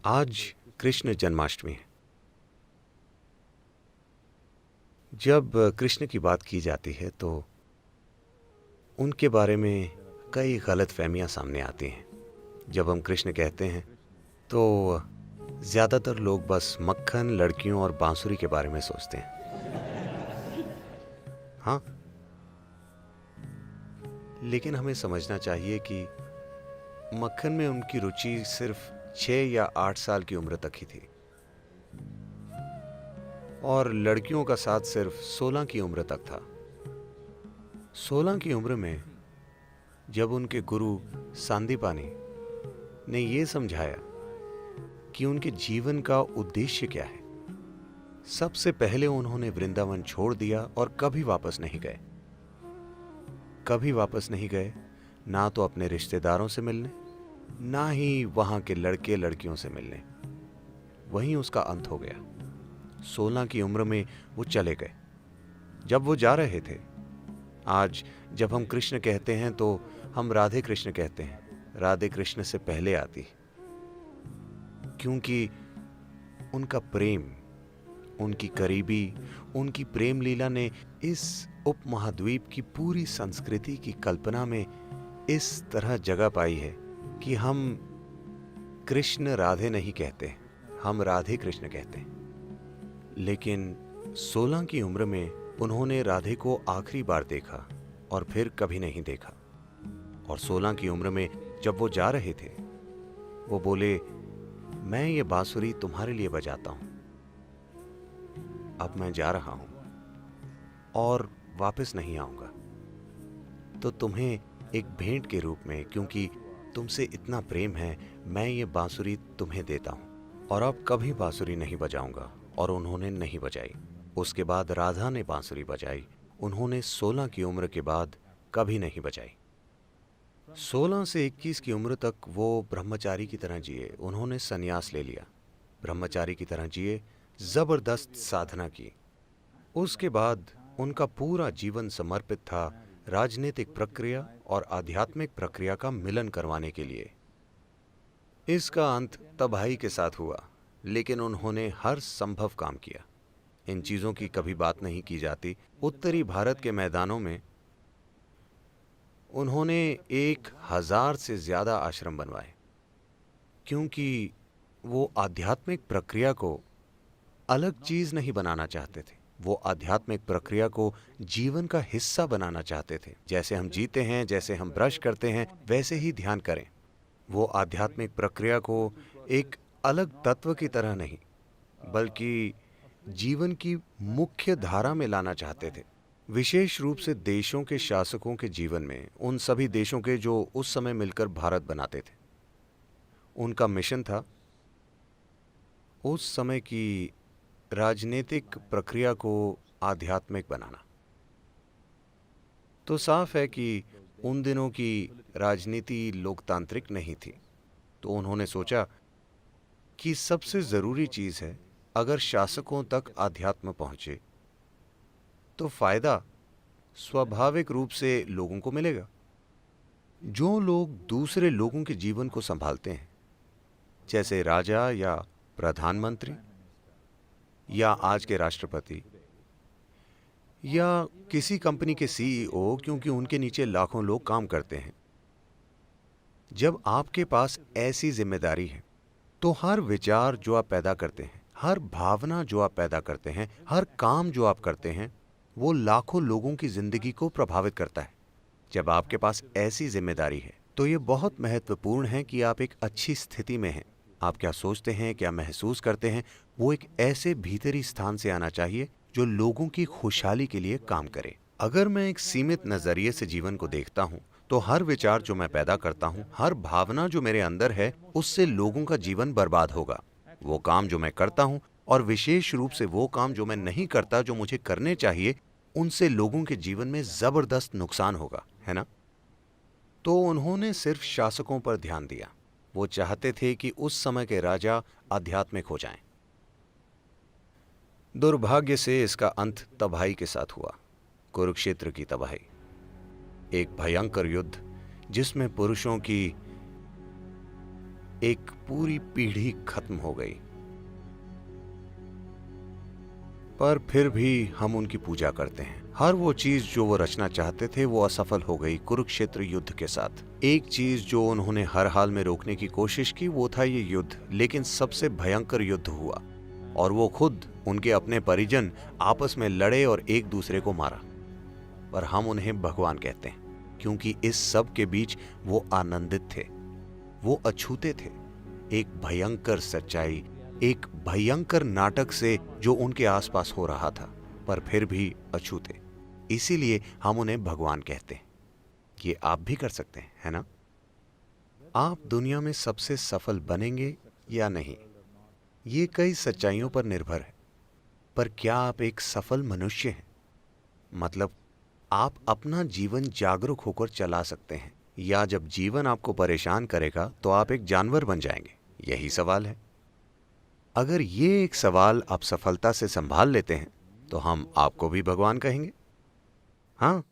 आज कृष्ण जन्माष्टमी है। जब कृष्ण की बात की जाती है तो उनके बारे में कई गलतफहमियां सामने आती हैं। जब हम कृष्ण कहते हैं तो ज़्यादातर लोग बस मक्खन, लड़कियों और बांसुरी के बारे में सोचते हैं। हाँ, लेकिन हमें समझना चाहिए कि मक्खन में उनकी रुचि सिर्फ 6 या 8 साल की उम्र तक ही थी और लड़कियों का साथ सिर्फ 16 की उम्र तक था। 16 की उम्र में जब उनके गुरु सांदीपानी ने ये समझाया कि उनके जीवन का उद्देश्य क्या है, सबसे पहले उन्होंने वृंदावन छोड़ दिया और कभी वापस नहीं गए। कभी वापस नहीं गए, ना तो अपने रिश्तेदारों से मिलने, ना ही वहां के लड़के लड़कियों से मिलने। वहीं उसका अंत हो गया। 16 की उम्र में वो चले गए। जब वो जा रहे थे, आज जब हम कृष्ण कहते हैं तो हम राधे कृष्ण कहते हैं। राधे कृष्ण से पहले आती, क्योंकि उनका प्रेम, उनकी करीबी, उनकी प्रेम लीला ने इस उपमहाद्वीप की पूरी संस्कृति की कल्पना में इस तरह जगह पाई है कि हम कृष्ण राधे नहीं कहते, हम राधे कृष्ण कहते हैं। लेकिन 16 की उम्र में उन्होंने राधे को आखिरी बार देखा और फिर कभी नहीं देखा। और 16 की उम्र में जब वो जा रहे थे, वो बोले, मैं ये बांसुरी तुम्हारे लिए बजाता हूं, अब मैं जा रहा हूं और वापस नहीं आऊंगा। तो तुम्हें एक भेंट के रूप में, क्योंकि तुमसे इतना प्रेम है, मैं ये बांसुरी तुम्हें देता हूं और अब कभी बांसुरी नहीं बजाऊंगा। और उन्होंने नहीं बजाई। उसके बाद राधा ने बांसुरी बजाई। उन्होंने 16 की उम्र के बाद कभी नहीं बजाई। 16 से 21 की उम्र तक वो ब्रह्मचारी की तरह जिए। उन्होंने संन्यास ले लिया, ब्रह्मचारी की तरह जिए, जबरदस्त साधना की। उसके बाद उनका पूरा जीवन समर्पित था राजनीतिक प्रक्रिया और आध्यात्मिक प्रक्रिया का मिलन करवाने के लिए। इसका अंत तबाही के साथ हुआ, लेकिन उन्होंने हर संभव काम किया। इन चीजों की कभी बात नहीं की जाती। उत्तरी भारत के मैदानों में उन्होंने 1000 से ज्यादा आश्रम बनवाए, क्योंकि वो आध्यात्मिक प्रक्रिया को अलग चीज नहीं बनाना चाहते थे। वो आध्यात्मिक प्रक्रिया को जीवन का हिस्सा बनाना चाहते थे। जैसे हम जीते हैं, जैसे हम ब्रश करते हैं, वैसे ही ध्यान करें। वो आध्यात्मिक प्रक्रिया को एक अलग तत्व की तरह नहीं, बल्कि जीवन की मुख्य धारा में लाना चाहते थे। विशेष रूप से देशों के शासकों के जीवन में, उन सभी देशों के जो उस समय मिलकर भारत बनाते थे। उनका मिशन था उस समय की राजनीतिक प्रक्रिया को आध्यात्मिक बनाना। तो साफ है कि उन दिनों की राजनीति लोकतांत्रिक नहीं थी। तो उन्होंने सोचा कि सबसे जरूरी चीज है, अगर शासकों तक आध्यात्म पहुंचे तो फायदा स्वाभाविक रूप से लोगों को मिलेगा। जो लोग दूसरे लोगों के जीवन को संभालते हैं, जैसे राजा या प्रधानमंत्री या आज के राष्ट्रपति या किसी कंपनी के सीईओ, क्योंकि उनके नीचे लाखों लोग काम करते हैं। जब आपके पास ऐसी जिम्मेदारी है तो हर विचार जो आप पैदा करते हैं, हर भावना जो आप पैदा करते हैं, हर काम जो आप करते हैं, वो लाखों लोगों की जिंदगी को प्रभावित करता है। जब आपके पास ऐसी जिम्मेदारी है तो ये बहुत महत्वपूर्ण है कि आप एक अच्छी स्थिति में हैं। आप क्या सोचते हैं, क्या महसूस करते हैं, वो एक ऐसे भीतरी स्थान से आना चाहिए जो लोगों की खुशहाली के लिए काम करे। अगर मैं एक सीमित नजरिए से जीवन को देखता हूं तो हर विचार जो मैं पैदा करता हूं, हर भावना जो मेरे अंदर है, उससे लोगों का जीवन बर्बाद होगा। वो काम जो मैं करता हूं और विशेष रूप से वो काम जो मैं नहीं करता, जो मुझे करने चाहिए, उनसे लोगों के जीवन में जबरदस्त नुकसान होगा, है ना? तो उन्होंने सिर्फ शासकों पर ध्यान दिया। वो चाहते थे कि उस समय के राजा आध्यात्मिक हो जाएं। दुर्भाग्य से इसका अंत तबाही के साथ हुआ, कुरुक्षेत्र की तबाही। एक भयंकर युद्ध जिसमें पुरुषों की एक पूरी पीढ़ी खत्म हो गई। पर फिर भी हम उनकी पूजा करते हैं। हर वो चीज जो वो रचना चाहते थे वो असफल हो गई कुरुक्षेत्र युद्ध के साथ। एक चीज जो उन्होंने हर हाल में रोकने की कोशिश की वो था ये युद्ध, लेकिन सबसे भयंकर युद्ध हुआ और वो खुद, उनके अपने परिजन आपस में लड़े और एक दूसरे को मारा। पर हम उन्हें भगवान कहते हैं क्योंकि इस सब के बीच वो आनंदित थे, वो अछूते थे। एक भयंकर सच्चाई, एक भयंकर नाटक से जो उनके आसपास हो रहा था, पर फिर भी अछूते। इसीलिए हम उन्हें भगवान कहते हैं। ये आप भी कर सकते हैं, है ना? आप दुनिया में सबसे सफल बनेंगे या नहीं, ये कई सच्चाइयों पर निर्भर है। पर क्या आप एक सफल मनुष्य हैं? मतलब आप अपना जीवन जागरूक होकर चला सकते हैं, या जब जीवन आपको परेशान करेगा तो आप एक जानवर बन जाएंगे? यही सवाल है। अगर ये एक सवाल आप सफलता से संभाल लेते हैं तो हम आपको भी भगवान कहेंगे। हाँ,